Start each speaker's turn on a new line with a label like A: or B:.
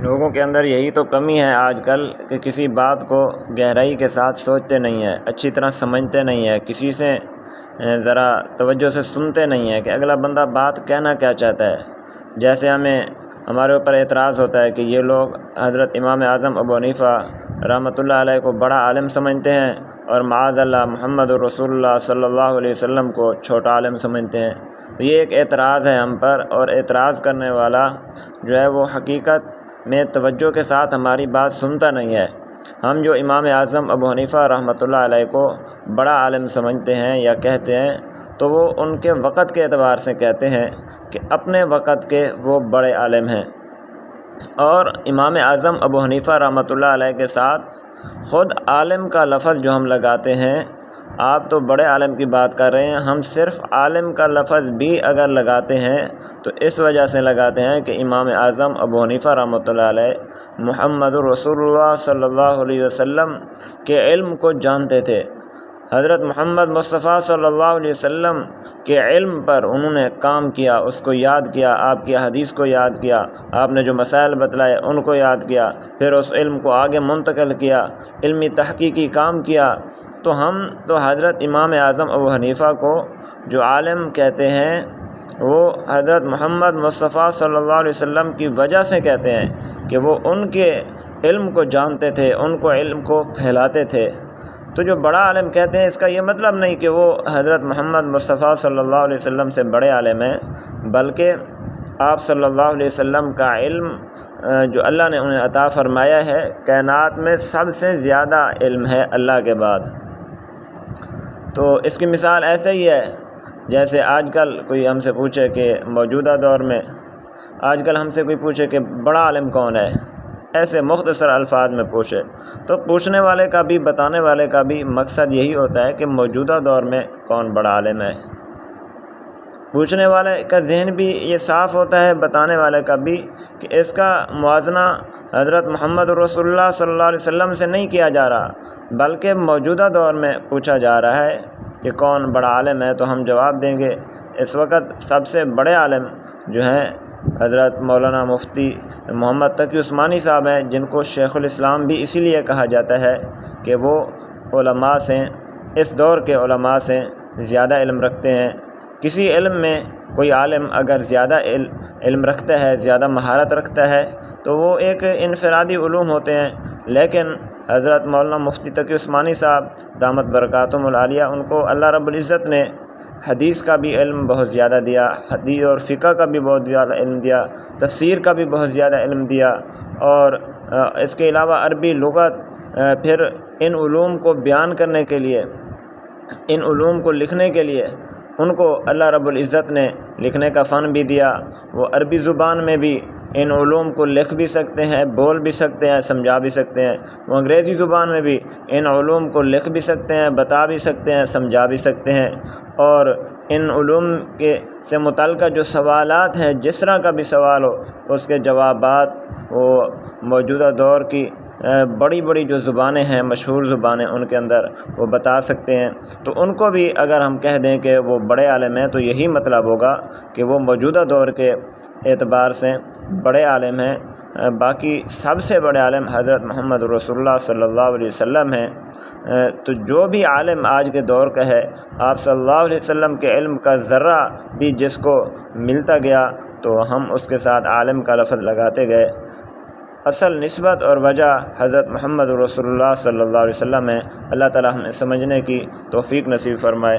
A: لوگوں کے اندر یہی تو کمی ہے آج کل کہ کسی بات کو گہرائی کے ساتھ سوچتے نہیں ہیں، اچھی طرح سمجھتے نہیں ہیں، کسی سے ذرا توجہ سے سنتے نہیں ہیں کہ اگلا بندہ بات کہنا کیا چاہتا ہے۔ جیسے ہمارے اوپر اعتراض ہوتا ہے کہ یہ لوگ حضرت امام اعظم ابو حنیفہ رحمۃ اللہ علیہ کو بڑا عالم سمجھتے ہیں اور معاذ اللہ محمد رسول اللہ صلی اللہ علیہ وسلم کو چھوٹا عالم سمجھتے ہیں۔ یہ ایک اعتراض ہے ہم پر، اور اعتراض کرنے والا جو ہے وہ حقیقت میں توجہ کے ساتھ ہماری بات سنتا نہیں ہے۔ ہم جو امام اعظم ابو حنیفہ رحمۃ اللہ علیہ کو بڑا عالم سمجھتے ہیں یا کہتے ہیں، تو وہ ان کے وقت کے اعتبار سے کہتے ہیں کہ اپنے وقت کے وہ بڑے عالم ہیں، اور امام اعظم ابو حنیفہ رحمۃ اللہ علیہ کے ساتھ خود عالم کا لفظ جو ہم لگاتے ہیں، آپ تو بڑے عالم کی بات کر رہے ہیں، ہم صرف عالم کا لفظ بھی اگر لگاتے ہیں تو اس وجہ سے لگاتے ہیں کہ امام اعظم ابو حنیفہ رحمۃ اللہ علیہ محمد رسول اللہ صلی اللہ علیہ وسلم کے علم کو جانتے تھے۔ حضرت محمد مصطفیٰ صلی اللہ علیہ وسلم کے علم پر انہوں نے کام کیا، اس کو یاد کیا، آپ کی حدیث کو یاد کیا، آپ نے جو مسائل بتلائے ان کو یاد کیا، پھر اس علم کو آگے منتقل کیا، علمی تحقیقی کام کیا۔ تو ہم تو حضرت امام اعظم ابو حنیفہ کو جو عالم کہتے ہیں وہ حضرت محمد مصطفیٰ صلی اللہ علیہ وسلم کی وجہ سے کہتے ہیں کہ وہ ان کے علم کو جانتے تھے، ان کو علم کو پھیلاتے تھے۔ تو جو بڑا عالم کہتے ہیں، اس کا یہ مطلب نہیں کہ وہ حضرت محمد مصطفیٰ صلی اللہ علیہ وسلم سے بڑے عالم ہیں، بلکہ آپ صلی اللہ علیہ وسلم کا علم جو اللہ نے انہیں عطا فرمایا ہے، کائنات میں سب سے زیادہ علم ہے اللہ کے بعد۔ تو اس کی مثال ایسے ہی ہے جیسے آج کل کوئی ہم سے پوچھے کہ موجودہ دور میں آج کل ہم سے کوئی پوچھے کہ بڑا عالم کون ہے، ایسے مختصر الفاظ میں پوچھے، تو پوچھنے والے کا بھی بتانے والے کا بھی مقصد یہی ہوتا ہے کہ موجودہ دور میں کون بڑا عالم ہے۔ پوچھنے والے کا ذہن بھی یہ صاف ہوتا ہے، بتانے والے کا بھی، کہ اس کا موازنہ حضرت محمد رسول اللہ صلی اللہ علیہ وسلم سے نہیں کیا جا رہا، بلکہ موجودہ دور میں پوچھا جا رہا ہے کہ کون بڑا عالم ہے، تو ہم جواب دیں گے اس وقت سب سے بڑے عالم جو ہیں حضرت مولانا مفتی محمد تقی عثمانی صاحب ہیں، جن کو شیخ الاسلام بھی اسی لیے کہا جاتا ہے کہ وہ علماء سے، اس دور کے علماء سے زیادہ علم رکھتے ہیں۔ کسی علم میں کوئی عالم اگر زیادہ علم رکھتا ہے، زیادہ مہارت رکھتا ہے، تو وہ ایک انفرادی علوم ہوتے ہیں، لیکن حضرت مولانا مفتی تقی عثمانی صاحب دامت برکاتہم العالیہ، ان کو اللہ رب العزت نے حدیث کا بھی علم بہت زیادہ دیا، حدیث اور فقہ کا بھی بہت زیادہ علم دیا، تفسیر کا بھی بہت زیادہ علم دیا، اور اس کے علاوہ عربی لغت، پھر ان علوم کو بیان کرنے کے لیے، ان علوم کو لکھنے کے لیے ان کو اللہ رب العزت نے لکھنے کا فن بھی دیا۔ وہ عربی زبان میں بھی ان علوم کو لکھ بھی سکتے ہیں، بول بھی سکتے ہیں، سمجھا بھی سکتے ہیں۔ وہ انگریزی زبان میں بھی ان علوم کو لکھ بھی سکتے ہیں، بتا بھی سکتے ہیں، سمجھا بھی سکتے ہیں، اور ان علوم سے متعلقہ جو سوالات ہیں، جس طرح کا بھی سوال ہو، اس کے جوابات وہ موجودہ دور کی بڑی بڑی جو زبانیں ہیں، مشہور زبانیں، ان کے اندر وہ بتا سکتے ہیں۔ تو ان کو بھی اگر ہم کہہ دیں کہ وہ بڑے عالم ہیں، تو یہی مطلب ہوگا کہ وہ موجودہ دور کے اعتبار سے بڑے عالم ہیں۔ باقی سب سے بڑے عالم حضرت محمد رسول اللہ صلی اللہ علیہ وسلم ہیں۔ تو جو بھی عالم آج کے دور کا ہے، آپ صلی اللہ علیہ وسلم کے علم کا ذرہ بھی جس کو ملتا گیا، تو ہم اس کے ساتھ عالم کا لفظ لگاتے گئے۔ اصل نسبت اور وجہ حضرت محمد رسول اللہ صلی اللہ علیہ وسلم ہے۔ اللہ تعالی ہمیں سمجھنے کی توفیق نصیب فرمائے۔